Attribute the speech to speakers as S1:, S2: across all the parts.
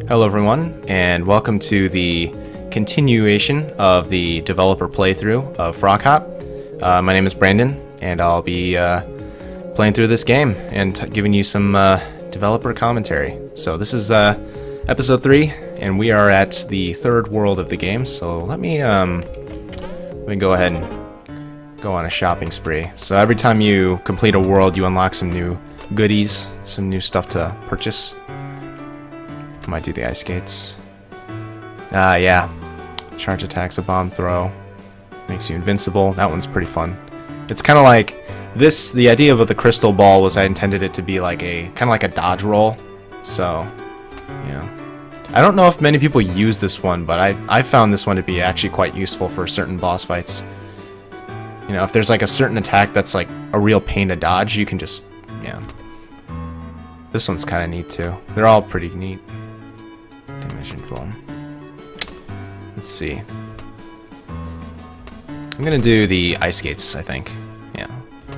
S1: Hello everyone, and welcome to the continuation of the developer playthrough of Frog Hop. My name is Brandon, and I'll be playing through this game and giving you some developer commentary. So this is episode 3, and we are at the third world of the game. So let me go ahead and go on a shopping spree. So every time you complete a world, you unlock some new goodies, some new stuff to purchase. Might do the ice skates. Yeah. Charge attacks, a bomb throw. Makes you invincible. That one's pretty fun. It's kind of like this. The idea of the crystal ball was I intended it to be like kind of like a dodge roll. So, yeah. I don't know if many people use this one, but I found this one to be actually quite useful for certain boss fights. You know, if there's like a certain attack that's like a real pain to dodge, you can just, yeah. This one's kind of neat too. They're all pretty neat. Let's see. I'm gonna do the ice skates, I think. Yeah,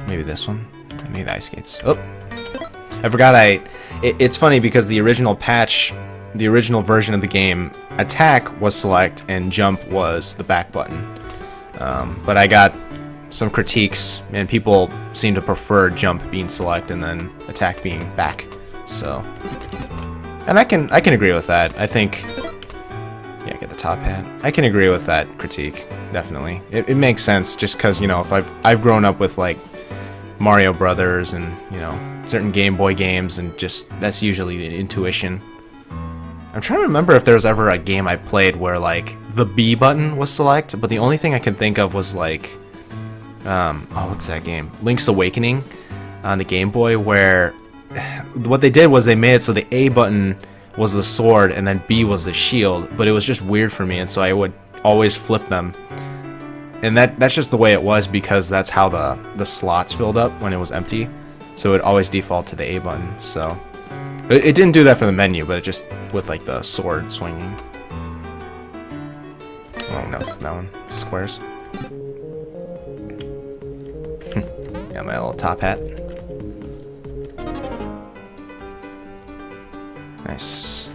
S1: maybe this one. Maybe the ice skates. Oh, I forgot. It's funny because the original patch, the original version of the game, attack was select and jump was the back button. But I got some critiques, and people seem to prefer jump being select and then attack being back. So, and I can agree with that. I think. Yeah, get the top hat. I can agree with that critique, definitely. It makes sense just because, you know, if I've grown up with like Mario Brothers and, you know, certain Game Boy games, and just that's usually the intuition. I'm trying to remember if there was ever a game I played where like the B button was select, but the only thing I can think of was like what's that game? Link's Awakening on the Game Boy, where what they did was they made it so the A button was the sword and then B was the shield, but it was just weird for me, and so I would always flip them. And that's just the way it was because that's how the slots filled up when it was empty. So it always default to the A button. So it didn't do that for the menu, but it just with like the sword swinging. Oh no, it's that one. Squares. Got my little top hat. Nice.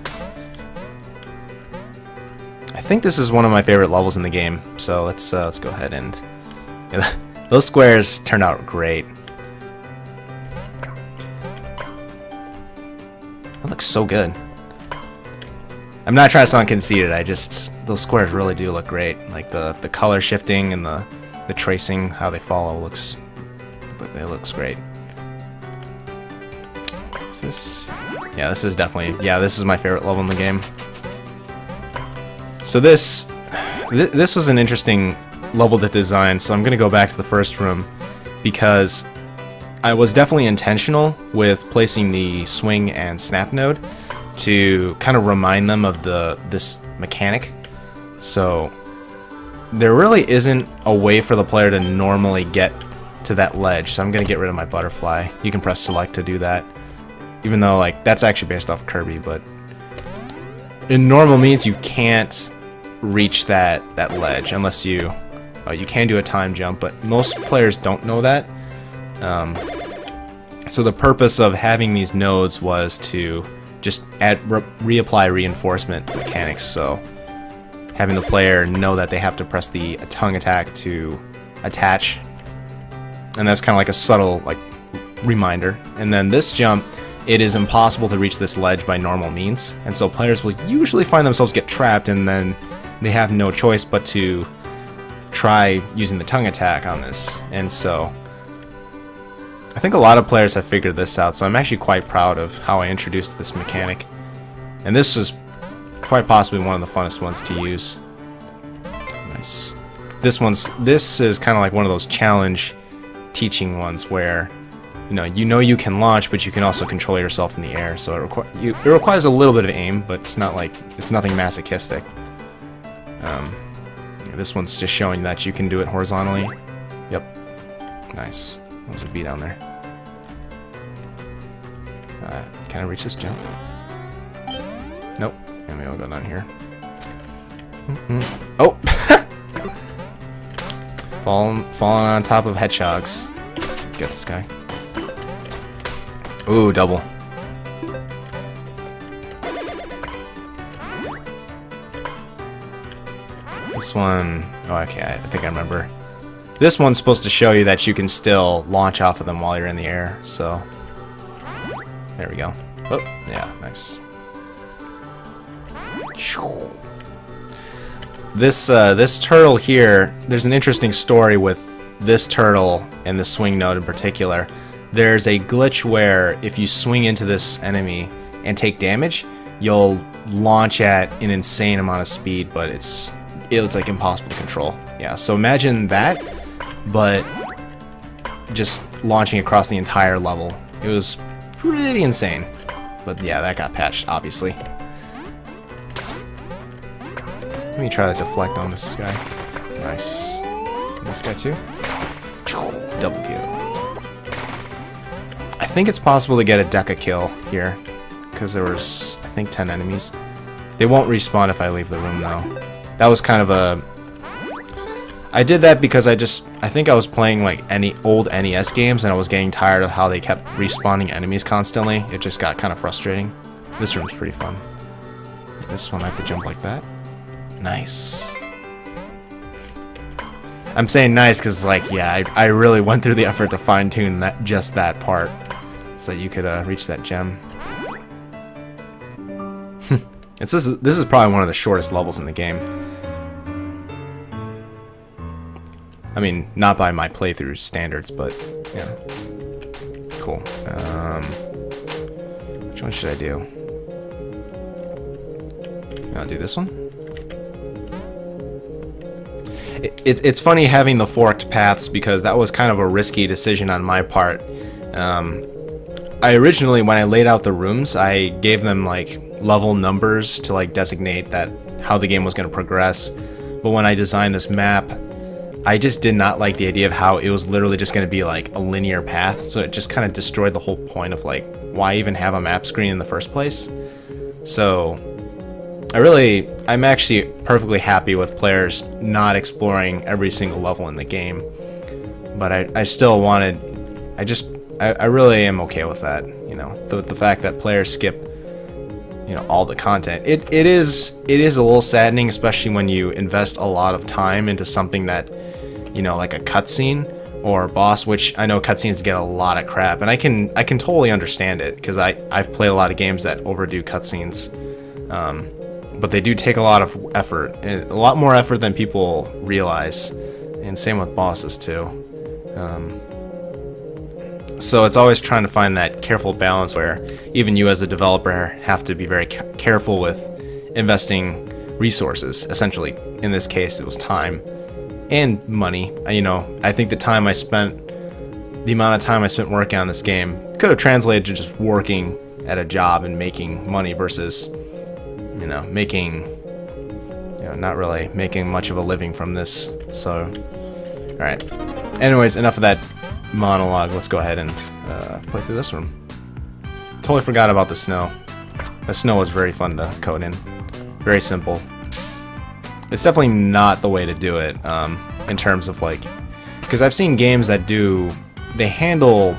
S1: I think this is one of my favorite levels in the game, so let's go ahead and yeah, those squares turned out great. That looks so good. I'm not trying to sound conceited. Those squares really do look great. Like the color shifting and the tracing, how they follow it looks great. Is this? Yeah, this is definitely, this is my favorite level in the game. So this was an interesting level to design, so I'm going to go back to the first room because I was definitely intentional with placing the swing and snap node to kind of remind them of this mechanic. So there really isn't a way for the player to normally get to that ledge, so I'm going to get rid of my butterfly. You can press select to do that. Even though, like, that's actually based off Kirby, but in normal means you can't reach that ledge unless you can do a time jump, but most players don't know that. So the purpose of having these nodes was to just reapply reinforcement mechanics. So having the player know that they have to press the tongue attack to attach, and that's kind of like a subtle like reminder. And then this jump, it is impossible to reach this ledge by normal means, and so players will usually find themselves get trapped, and then they have no choice but to try using the tongue attack on this. And so I think a lot of players have figured this out, so I'm actually quite proud of how I introduced this mechanic. And this is quite possibly one of the funnest ones to use. Nice. This is kind of like one of those challenge teaching ones where you know you can launch, but you can also control yourself in the air. So it requires a little bit of aim, but it's nothing masochistic. This one's just showing that you can do it horizontally. Yep. Nice. There's a bee down there. Can I reach this jump? Nope. And maybe I'll go down here. Oh! Falling on top of hedgehogs. Get this guy. Ooh, double. This one, oh, okay, I think I remember. This one's supposed to show you that you can still launch off of them while you're in the air, so. There we go. Oh, yeah, nice. This turtle here, there's an interesting story with this turtle and the swing node in particular. There's a glitch where if you swing into this enemy and take damage, you'll launch at an insane amount of speed, but it's like impossible to control. Yeah, so imagine that, but just launching across the entire level. It was pretty insane. But yeah, that got patched, obviously. Let me try to deflect on this guy. Nice. And this guy too. Double kill. I think it's possible to get a Deca kill here, because there was, I think, 10 enemies. They won't respawn if I leave the room though. That was kind of a... I did that because I think I was playing like any old NES games and I was getting tired of how they kept respawning enemies constantly. It just got kind of frustrating. This room's pretty fun. This one I have to jump like that. Nice. I'm saying nice because, like, yeah, I really went through the effort to fine-tune just that part so that you could reach that gem. This is probably one of the shortest levels in the game. I mean, not by my playthrough standards, but yeah. Cool. Which one should I do? I'll do this one. It's funny having the forked paths because that was kind of a risky decision on my part. I originally, when I laid out the rooms, I gave them like level numbers to like designate that how the game was going to progress. But when I designed this map, I just did not like the idea of how it was literally just going to be like a linear path. So it just kind of destroyed the whole point of like why even have a map screen in the first place. So I'm actually perfectly happy with players not exploring every single level in the game. But I still wanted, I really am okay with that. You know, the fact that players skip, you know, all the content. It is a little saddening, especially when you invest a lot of time into something that, you know, like a cutscene or a boss, which I know cutscenes get a lot of crap, and I can totally understand it because I've played a lot of games that overdo cutscenes, but they do take a lot of effort, and a lot more effort than people realize, and same with bosses too. So it's always trying to find that careful balance where even you as a developer have to be very careful with investing resources. Essentially, in this case, it was time and money. You know, I think the amount of time I spent working on this game could have translated to just working at a job and making money versus, you know, not really making much of a living from this. So, all right. Anyways, enough of that monologue. Let's go ahead and play through this room. Totally forgot about the snow. The snow was very fun to code in. Very simple. It's definitely not the way to do it in terms of like, because I've seen games that they handle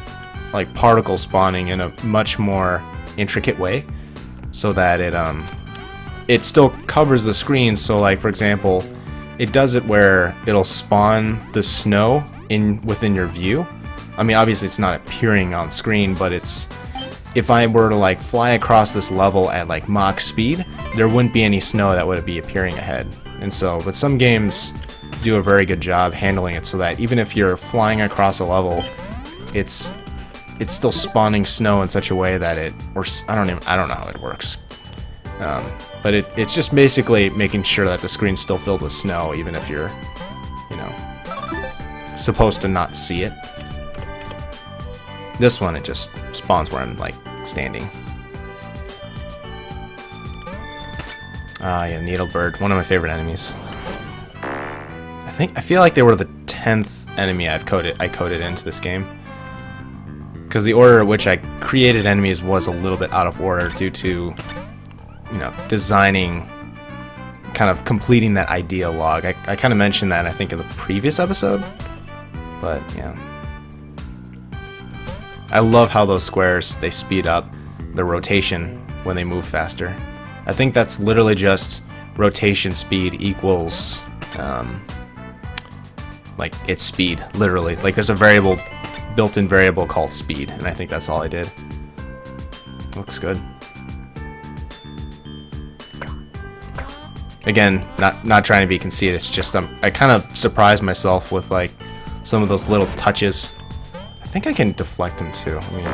S1: like particle spawning in a much more intricate way, so that it still covers the screen. So like, for example, it does it where it'll spawn the snow within your view. I mean, obviously it's not appearing on screen, but if I were to like fly across this level at like Mach speed, there wouldn't be any snow that would be appearing ahead. And so, but some games do a very good job handling it so that even if you're flying across a level, it's still spawning snow in such a way that I don't know how it works. But it's just basically making sure that the screen's still filled with snow, even if you're, you know, supposed to not see it. This one, it just spawns where I'm like standing. Ah, yeah, Needlebird, one of my favorite enemies. I feel like they were the 10th enemy I coded into this game, because the order at which I created enemies was a little bit out of order due to, you know, designing, kind of completing that idea log. I kind of mentioned that, I think, in the previous episode, but yeah. I love how those squares, they speed up the rotation when they move faster. I think that's literally just rotation speed equals like its speed, literally. Like there's a variable, built-in variable called speed, and I think that's all I did. Looks good. Again, not trying to be conceited. It's just I kind of surprised myself with like some of those little touches. I think I can deflect them too. I mean,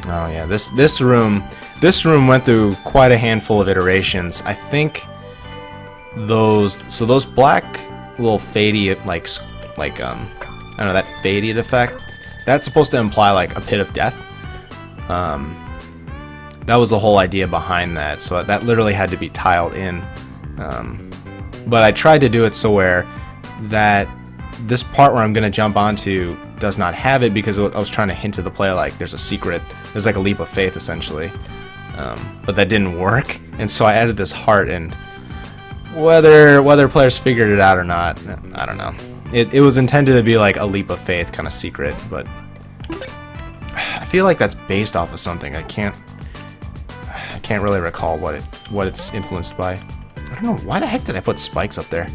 S1: oh yeah, this room went through quite a handful of iterations. I think those black little faded like I don't know, that faded effect, that's supposed to imply like a pit of death. That was the whole idea behind that, so that literally had to be tiled in. But I tried to do it so where that this part where I'm gonna jump onto does not have it, because I was trying to hint to the player like there's a secret, there's like a leap of faith essentially. But that didn't work, and so I added this heart, and whether players figured it out or not, I don't know. It was intended to be like a leap of faith kind of secret, but I feel like that's based off of something. I can't really recall what it's influenced by. I don't know, why the heck did I put spikes up there?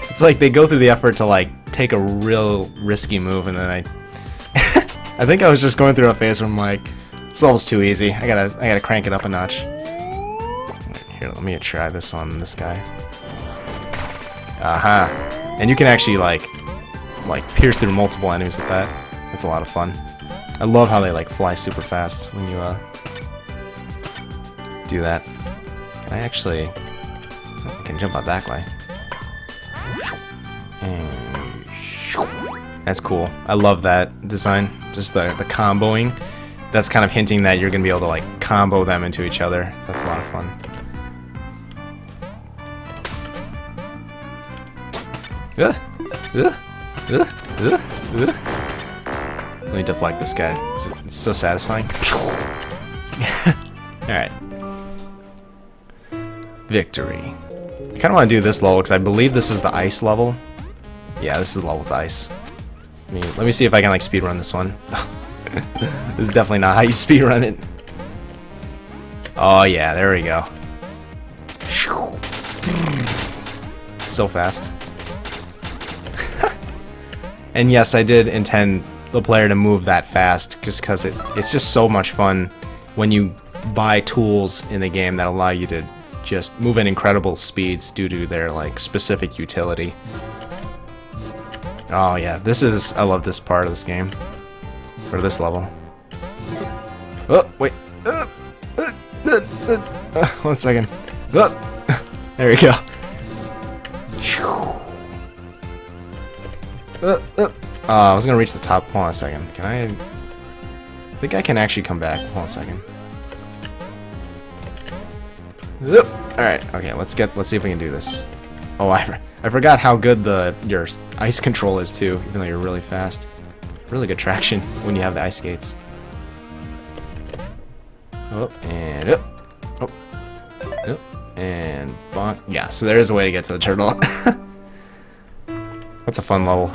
S1: It's like they go through the effort to like take a real risky move, and then I think I was just going through a phase where I'm like, this level's too easy. I gotta crank it up a notch. Here, let me try this on this guy. Aha. And you can actually like pierce through multiple enemies with that. That's a lot of fun. I love how they like fly super fast when you do that. Can I actually... I can jump out that way. And that's cool. I love that design. Just the comboing. That's kind of hinting that you're gonna be able to like combo them into each other. That's a lot of fun. Let me deflect this guy. It's so satisfying. Alright. Victory. I kind of want to do this level because I believe this is the ice level. Yeah, this is the level with ice. Let me see if I can like speedrun this one. This is definitely not how you speedrun it. Oh yeah, there we go. So fast. And yes, I did intend the player to move that fast, just because it's just so much fun when you buy tools in the game that allow you to just move at incredible speeds due to their like specific utility. Oh yeah, I love this part of this game, or this level. Oh wait, 1 second. Oh, there we go. I was gonna reach the top. Hold on a second. Can I think I can actually come back. Hold on a second. Alright, okay, let's see if we can do this. Oh, I forgot how good your ice control is too, even though you're really fast. Really good traction when you have the ice skates. Oh, and up. Oh. Up. And bonk. Yeah, so there is a way to get to the turtle. That's a fun level.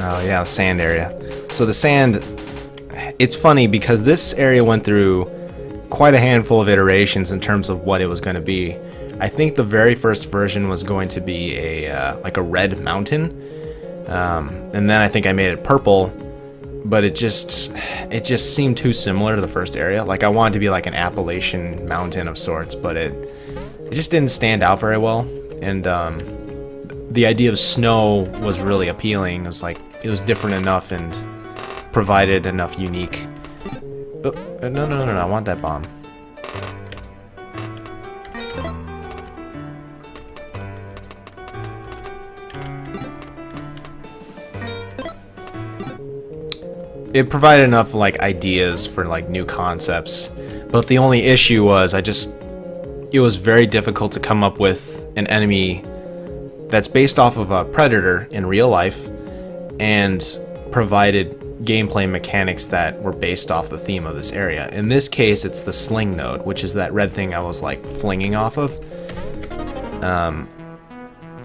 S1: Oh yeah, the sand area. So the sand, it's funny because this area went through quite a handful of iterations in terms of what it was going to be. I think the very first version was going to be like a red mountain, and then I think I made it purple, but it just seemed too similar to the first area. Like I wanted to be like an Appalachian mountain of sorts, but it just didn't stand out very well. And the idea of snow was really appealing. It was different enough and provided enough unique. Oh, no, I want that bomb. It provided enough like ideas for like new concepts, but the only issue was it was very difficult to come up with an enemy that's based off of a predator in real life and provided gameplay mechanics that were based off the theme of this area. In this case, it's the sling node, which is that red thing I was like flinging off of.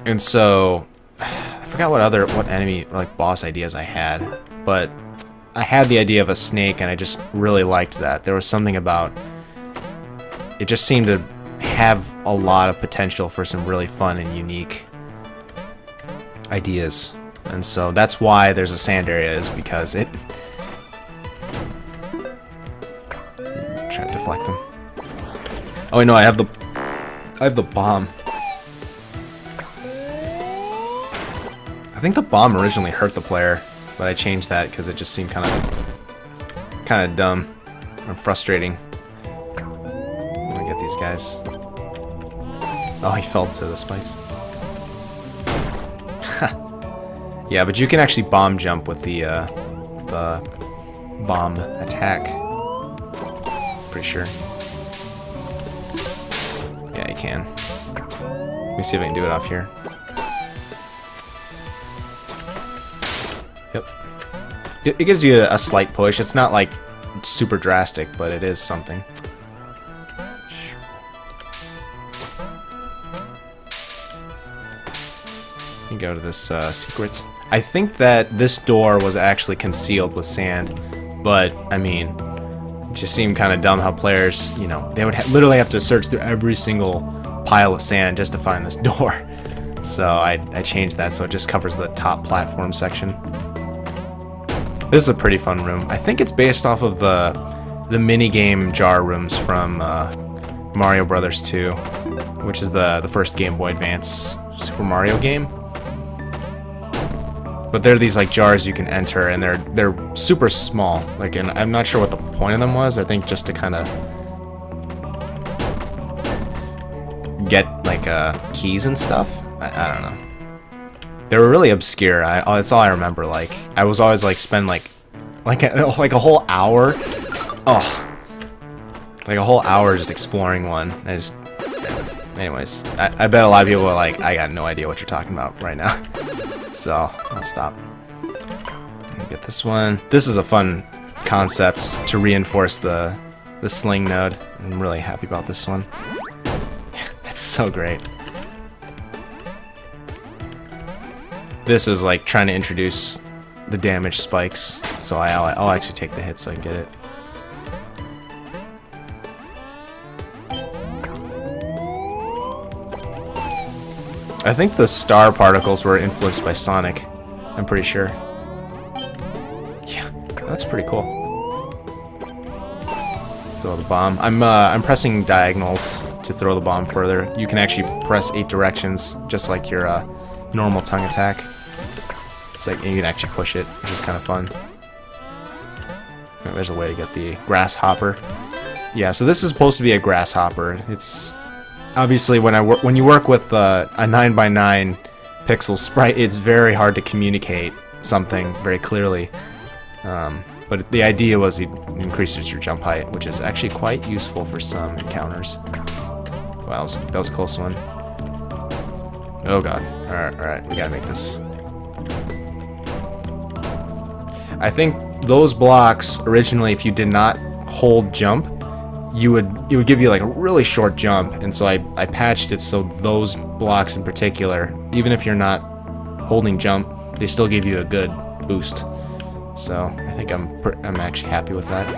S1: And so I forgot what enemy like boss ideas I had, but I had the idea of a snake and I just really liked that. There was something about it, just seemed to have a lot of potential for some really fun and unique ideas. And so that's why there's a sand area, is because it... Try to deflect him. Oh wait, no, I have the bomb. I think the bomb originally hurt the player, but I changed that because it just seemed kind of dumb and frustrating. I'm gonna get these guys. Oh, he fell to the spikes. Yeah, but you can actually bomb jump with the bomb attack. Pretty sure. Yeah, you can. Let me see if I can do it off here. Yep. It gives you a slight push. It's not like super drastic, but it is something. You go to this secrets. I think that this door was actually concealed with sand, but I mean, it just seemed kind of dumb how players, you know, they would literally have to search through every single pile of sand just to find this door. So I changed that so it just covers the top platform section. This is a pretty fun room. I think it's based off of the mini game jar rooms from Mario Brothers 2, which is the first Game Boy Advance Super Mario game. But they're these like jars you can enter, and they're super small. Like, and I'm not sure what the point of them was. I think just to kind of get like keys and stuff. I don't know. They were really obscure. That's all I remember. Like, I was always like spend like a whole hour. Oh, like a whole hour just exploring one. I just. Anyways, I bet a lot of people are like, I got no idea what you're talking about right now. So I'll stop. Get this one. This is a fun concept to reinforce the sling node. I'm really happy about this one. It's so great. This is like trying to introduce the damage spikes, so I'll actually take the hit so I can get it. I think the star particles were influenced by Sonic. I'm pretty sure. Yeah, that's pretty cool. Throw the bomb. I'm pressing diagonals to throw the bomb further. You can actually press 8 directions, just like your normal tongue attack. It's like you can actually push it, which is kind of fun. Oh, there's a way to get the grasshopper. Yeah, so this is supposed to be a grasshopper. It's obviously when you work with a 9x9 pixel sprite, it's very hard to communicate something very clearly. But the idea was it increases your jump height, which is actually quite useful for some encounters. Wow, that was a close one. Oh god. Alright, we gotta make this. I think those blocks originally, if you did not hold jump, it would give you like a really short jump, and so I patched it so those blocks in particular, even if you're not holding jump, they still give you a good boost. So I think I'm actually happy with that.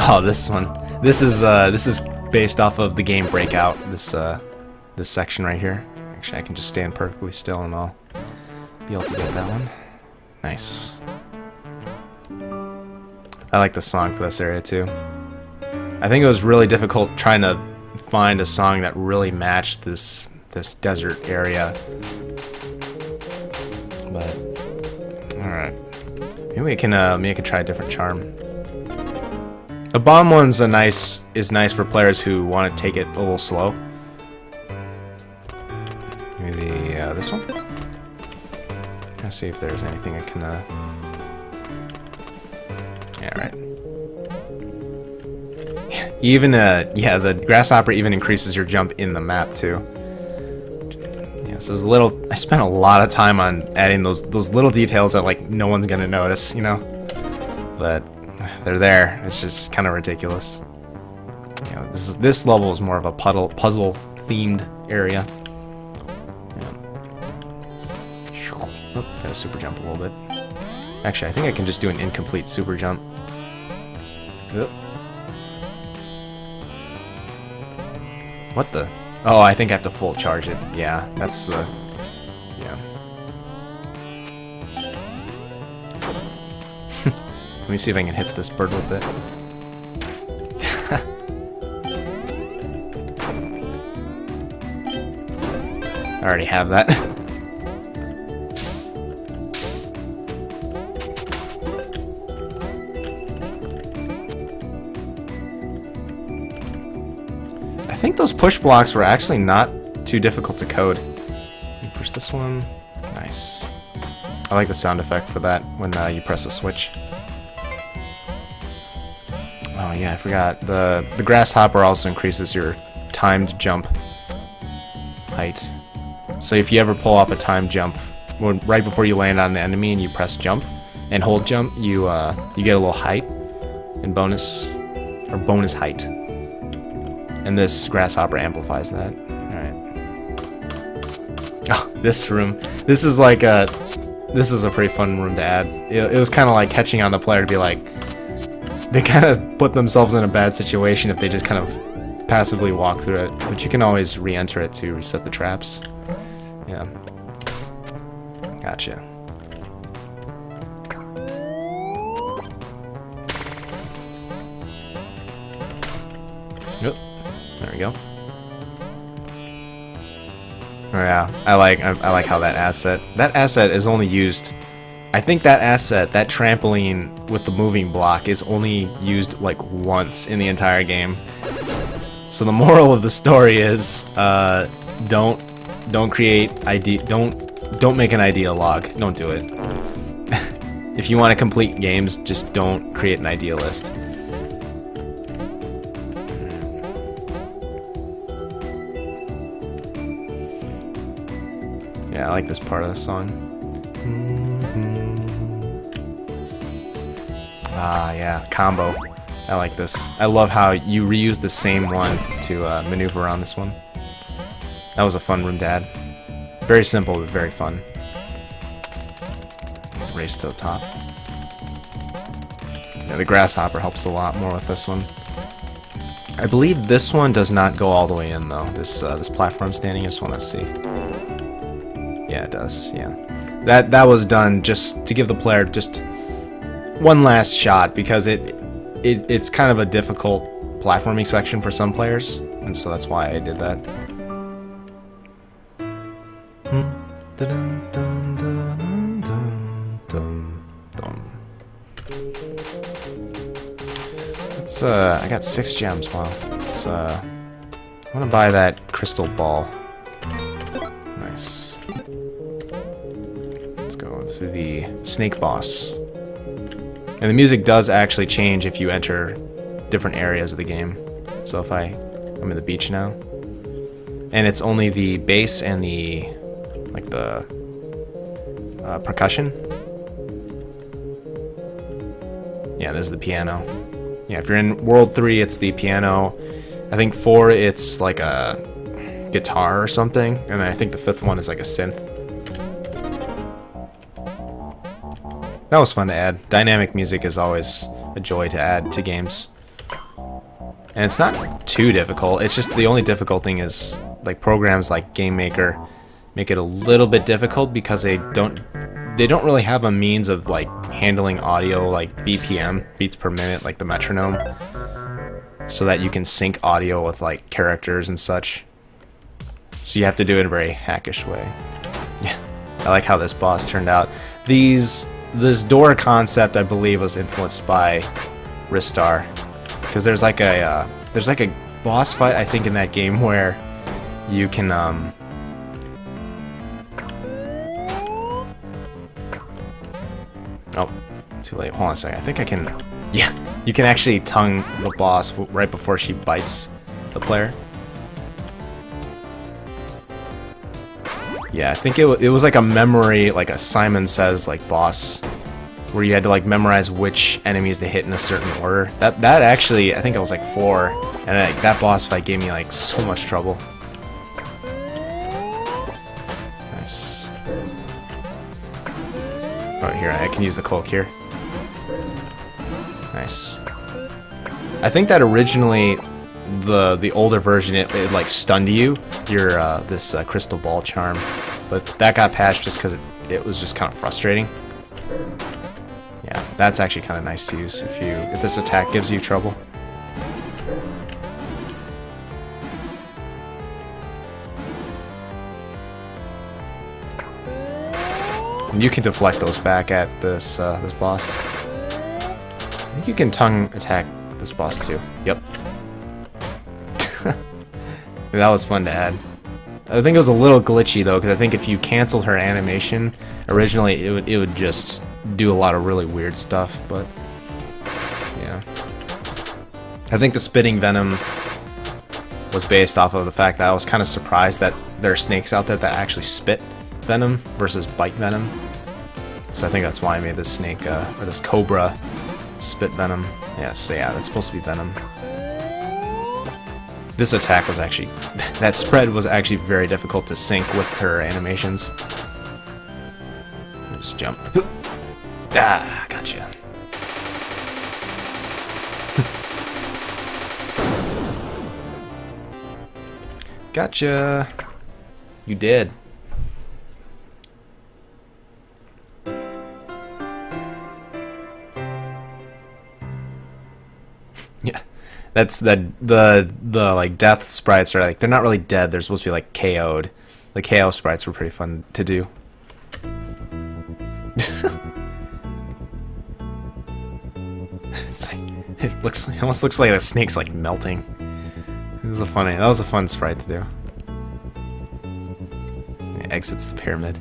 S1: Oh, this one. This is based off of the game Breakout. This section right here. Actually, I can just stand perfectly still and I'll be able to get that one. Nice. I like the song for this area too. I think it was really difficult trying to find a song that really matched this desert area. But alright. Maybe we can try a different charm. The bomb one's is nice for players who want to take it a little slow. Maybe this one? Let's see if there's anything I can yeah, right. Even yeah, the grasshopper even increases your jump in the map too. Yeah, so there's I spent a lot of time on adding those little details that like no one's gonna notice, you know? But they're there. It's just kind of ridiculous. You know, this level is more of a puzzle themed area. Oh, gotta super jump a little bit. Actually, I think I can just do an incomplete super jump. Yep. What the? Oh, I think I have to full charge it. Yeah, that's the... yeah. Let me see if I can hit this bird with it. I already have that. I think those push blocks were actually not too difficult to code. Push this one. Nice. I like the sound effect for that when you press a switch. Oh yeah, I forgot. The grasshopper also increases your timed jump height. So if you ever pull off a timed jump, right before you land on an enemy and you press jump and hold jump, you get a little height and bonus height. And this grasshopper amplifies that. Alright. Oh, this room. This is like this is a pretty fun room to add. It was kind of like catching on the player to be like, they kind of put themselves in a bad situation if they just kind of passively walk through it. But you can always re-enter it to reset the traps. Yeah. Gotcha. Yep. There we go. Oh yeah, I like how that asset is only used. I think that asset, that trampoline with the moving block, is only used like once in the entire game. So the moral of the story is, don't make an idea log. Don't do it. If you want to complete games, just don't create an idea list. Yeah, I like this part of the song. Ah, yeah, combo. I like this. I love how you reuse the same one to maneuver around this one. That was a fun room to add. Very simple, but very fun. Race to the top. Yeah, the grasshopper helps a lot more with this one. I believe this one does not go all the way in though. This platform standing. I just want to see. Yeah, it does. Yeah, that was done just to give the player just one last shot because it's kind of a difficult platforming section for some players, and so that's why I did that. Let's I got 6 gems. Wow. Let's I want to buy that crystal ball. Nice. Let's go to the snake boss. And the music does actually change if you enter different areas of the game. So if I'm in the beach now, and it's only the bass and the percussion. Yeah, this is the piano. Yeah, if you're in World 3, it's the piano. I think 4, it's like a guitar or something, and then I think the 5th one is like a synth. That was fun to add. Dynamic music is always a joy to add to games. And it's not too difficult. It's just the only difficult thing is like programs like Game Maker make it a little bit difficult because they don't really have a means of like handling audio like BPM, beats per minute, like the metronome, so that you can sync audio with like characters and such. So you have to do it in a very hackish way. Yeah, I like how this boss turned out. This door concept, I believe, was influenced by Ristar, because there's like a boss fight I think in that game where you can oh, too late. Hold on a second. I think I can. Yeah, you can actually tongue the boss right before she bites the player. Yeah, I think it was like a memory, like a Simon Says like boss, where you had to like memorize which enemies to hit in a certain order. That actually, I think it was like 4, and that boss fight gave me like so much trouble. Nice. Oh, here I can use the cloak here. Nice. I think that originally the older version it like stunned you, your this crystal ball charm, but that got patched just because it was just kind of frustrating. Yeah, that's actually kind of nice to use if this attack gives you trouble. And you can deflect those back at this this boss. I think you can tongue attack this boss too. Yep. That was fun to add. I think it was a little glitchy though, because I think if you canceled her animation, originally it would just do a lot of really weird stuff. But yeah, I think the spitting venom was based off of the fact that I was kind of surprised that there are snakes out there that actually spit venom versus bite venom. So I think that's why I made this snake or this cobra spit venom. Yeah, so yeah, that's supposed to be venom. This attack was actually, that spread was actually very difficult to sync with her animations. Just jump. Ah, gotcha. Gotcha. You did. Yeah. That's the like death sprites are like, they're not really dead, they're supposed to be like KO'd. The KO sprites were pretty fun to do. It's like, it almost looks like the snake's like melting. That was a fun sprite to do. It exits the pyramid.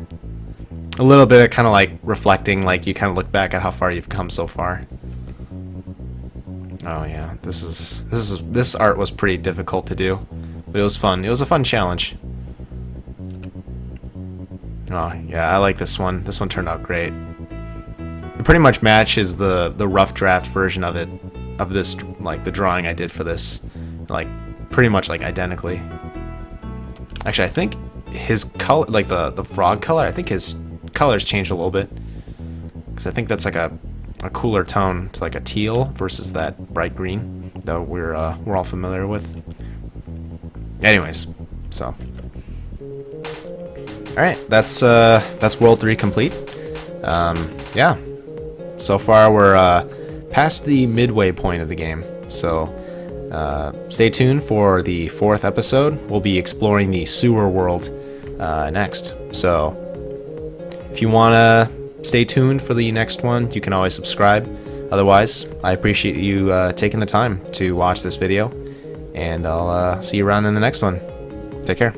S1: A little bit of kind of like reflecting, like you kind of look back at how far you've come so far. Oh yeah, this art was pretty difficult to do, but it was fun. It was a fun challenge. Oh yeah, I like this one. This one turned out great. It pretty much matches the rough draft version of it, of this, like the drawing I did for this, like pretty much like identically. Actually, I think his color, like the frog color, I think his colors changed a little bit, because I think that's like a cooler tone to like a teal versus that bright green that we're all familiar with. Anyways, so all right, that's World 3 complete. Yeah, so far we're past the midway point of the game, so stay tuned for the 4th episode. We'll be exploring the sewer world next, so if you wanna stay tuned for the next one, you can always subscribe. Otherwise, I appreciate you taking the time to watch this video, and I'll see you around in the next one. Take care.